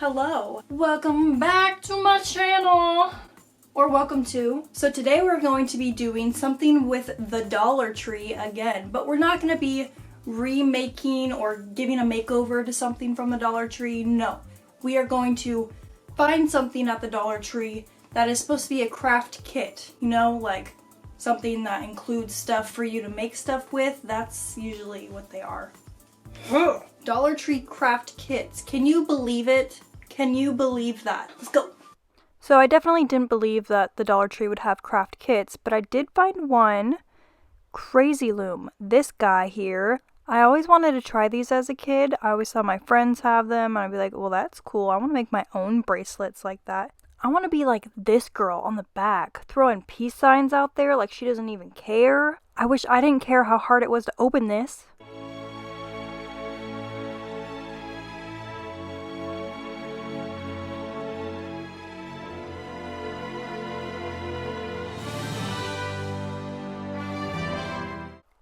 Hello. Welcome back to my channel. Or welcome to. So today we're going to be doing something with the Dollar Tree again, but we're not going to be remaking or giving a makeover to something from the Dollar Tree. No. We are going to find something at the Dollar Tree that is supposed to be a craft kit, you know, like something that includes stuff for you to make stuff with. That's usually what they are. Dollar Tree craft kits. Can you believe it? Can you believe that? Let's go. So I definitely didn't believe that the Dollar Tree would have craft kits, but I did find one. Crazy Loom. This guy here. I always wanted to try these as a kid. I always saw my friends have them, and I'd be like, well, that's cool. I want to make my own bracelets like that. I want to be like this girl on the back, throwing peace signs out there like she doesn't even care. I wish I didn't care how hard it was to open this.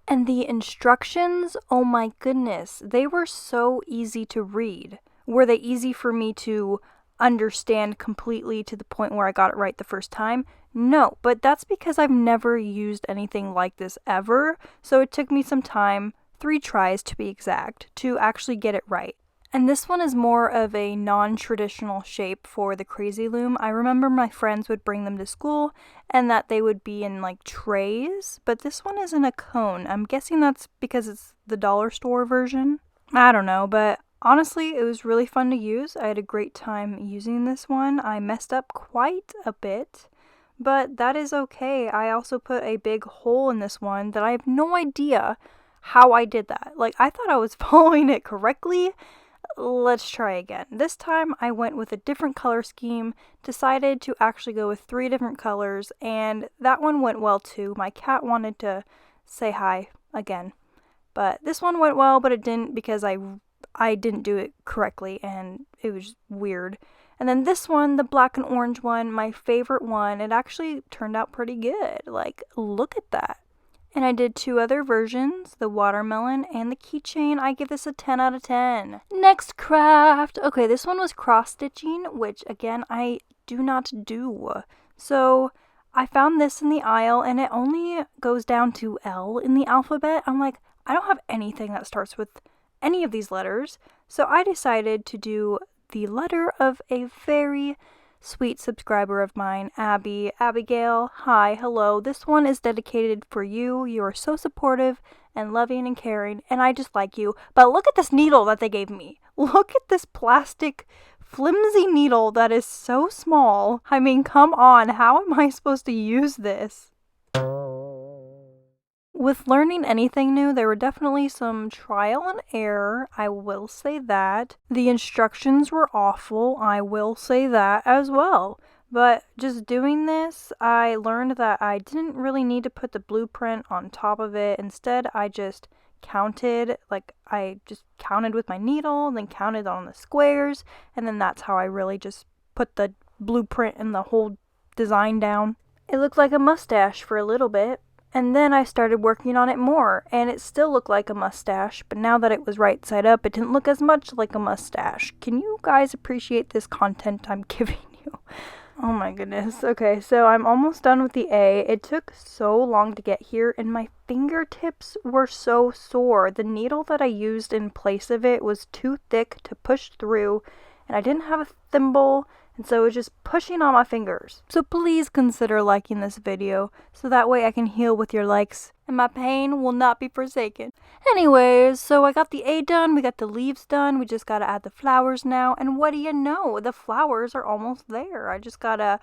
And the instructions, oh my goodness, they were so easy to read. Were they easy for me to understand completely to the point where I got it right the first time? No, but that's because I've never used anything like this ever, so it took me some time, 3 tries to be exact, to actually get it right. And this one is more of a non-traditional shape for the Crazy Loom. I remember my friends would bring them to school and that they would be in like trays, but this one is in a cone. I'm guessing that's because it's the dollar store version. I don't know, but honestly, it was really fun to use. I had a great time using this one. I messed up quite a bit, but that is okay. I also put a big hole in this one that I have no idea how I did that. Like, I thought I was following it correctly. Let's try again. This time I went with a different color scheme, decided to actually go with 3 different colors, and that one went well too. My cat wanted to say hi again. But this one went well, but it didn't because I didn't do it correctly and it was weird. And then this one, the black and orange one, my favorite one, it actually turned out pretty good. Like, look at that. And I did 2 other versions, the watermelon and the keychain. I give this a 10 out of 10. Next craft. Okay, this one was cross-stitching, which again, I do not do. So I found this in the aisle and it only goes down to L in the alphabet. I'm like, I don't have anything that starts with any of these letters. So I decided to do the letter of a very sweet subscriber of mine, Abigail. Hi, hello. This one is dedicated for you. You are so supportive and loving and caring, and I just like you. But look at this needle that they gave me. Look at this plastic flimsy needle that is so small. I mean, come on. How am I supposed to use this? With learning anything new, there were definitely some trial and error, I will say that. The instructions were awful, I will say that as well. But just doing this, I learned that I didn't really need to put the blueprint on top of it. Instead, I just counted, like I just counted with my needle, then counted on the squares, and then that's how I really just put the blueprint and the whole design down. It looked like a mustache for a little bit. And then I started working on it more, and it still looked like a mustache, but now that it was right side up, it didn't look as much like a mustache. Can you guys appreciate this content I'm giving you? Oh my goodness. Okay, so I'm almost done with the A. It took so long to get here, and my fingertips were so sore. The needle that I used in place of it was too thick to push through, and I didn't have a thimble, and so it was just pushing on my fingers. So please consider liking this video, so that way I can heal with your likes, and my pain will not be forsaken. Anyways, so I got the A done, we got the leaves done, we just gotta add the flowers now, and what do you know? The flowers are almost there. I just gotta,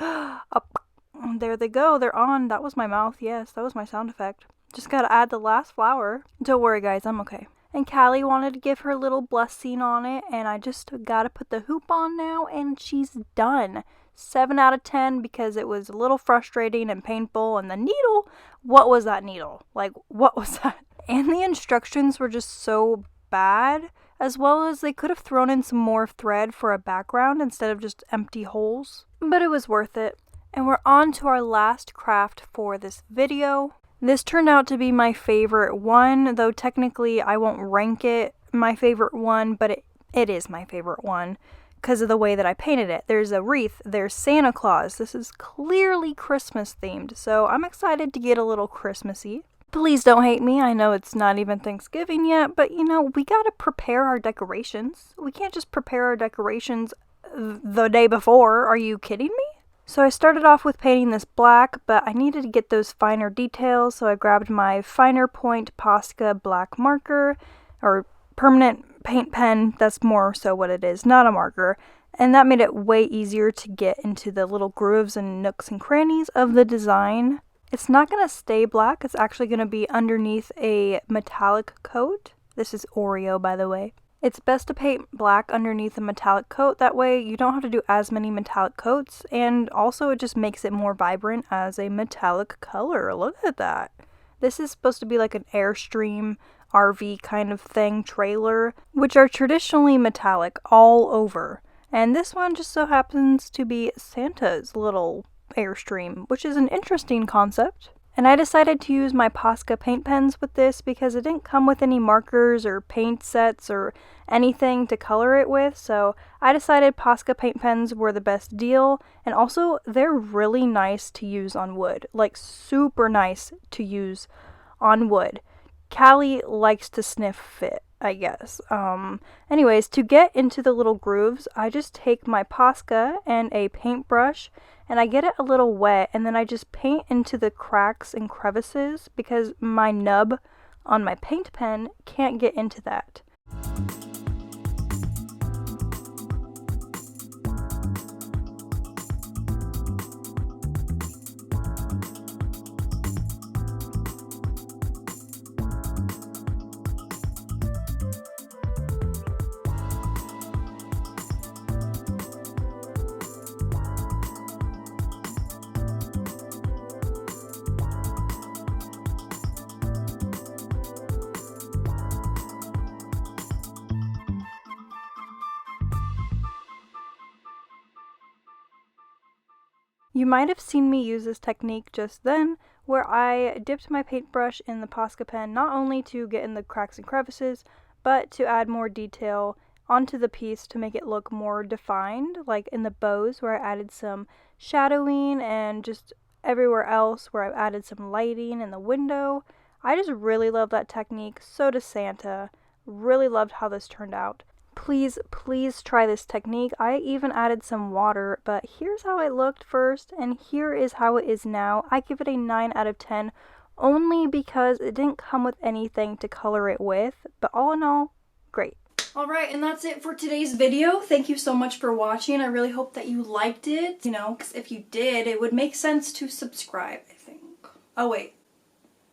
there they go, they're on. That was my mouth, yes, that was my sound effect. Just gotta add the last flower. Don't worry guys, I'm okay. And Callie wanted to give her little blessing on it, and I just gotta put the hoop on now, and she's done. 7 out of 10 because it was a little frustrating and painful, and the needle, what was that needle? Like, what was that? And the instructions were just so bad, as well as they could have thrown in some more thread for a background instead of just empty holes. But it was worth it. And we're on to our last craft for this video. This turned out to be my favorite one, though technically I won't rank it my favorite one, but it is my favorite one. because of the way that I painted it. There's a wreath, there's Santa Claus. This is clearly Christmas themed, so I'm excited to get a little Christmassy. Please don't hate me. I know it's not even Thanksgiving yet, but you know, we gotta prepare our decorations. We can't just prepare our decorations the day before. Are you kidding me? So I started off with painting this black, but I needed to get those finer details, so I grabbed my Finer Point Posca black marker, or permanent paint pen. That's more so what it is, not a marker. And that made it way easier to get into the little grooves and nooks and crannies of the design. It's not going to stay black. It's actually going to be underneath a metallic coat. This is Oreo, by the way. It's best to paint black underneath a metallic coat. That way you don't have to do as many metallic coats. And also it just makes it more vibrant as a metallic color. Look at that. This is supposed to be like an Airstream RV kind of thing trailer, which are traditionally metallic all over. And this one just so happens to be Santa's little Airstream, which is an interesting concept. And I decided to use my Posca paint pens with this because it didn't come with any markers or paint sets or anything to color it with, so I decided Posca paint pens were the best deal, and also they're really nice to use on wood, like super nice to use on wood. Callie likes to sniff it, I guess. Anyways, to get into the little grooves, I just take my Posca and a paintbrush and I get it a little wet, and then I just paint into the cracks and crevices because my nub on my paint pen can't get into that. You might have seen me use this technique just then, where I dipped my paintbrush in the Posca pen not only to get in the cracks and crevices, but to add more detail onto the piece to make it look more defined, like in the bows where I added some shadowing and just everywhere else where I've added some lighting in the window. I just really love that technique. So does Santa. Really loved how this turned out. Please try this technique. I even added some water, but here's how it looked first, and here is how it is now. I give it a 9 out of 10, only because it didn't come with anything to color it with, but all in all, great. Alright, and that's it for today's video. Thank you so much for watching. I really hope that you liked it, you know, because if you did, it would make sense to subscribe, I think. Oh wait,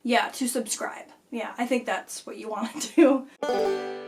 yeah, to subscribe. Yeah, I think that's what you want to do.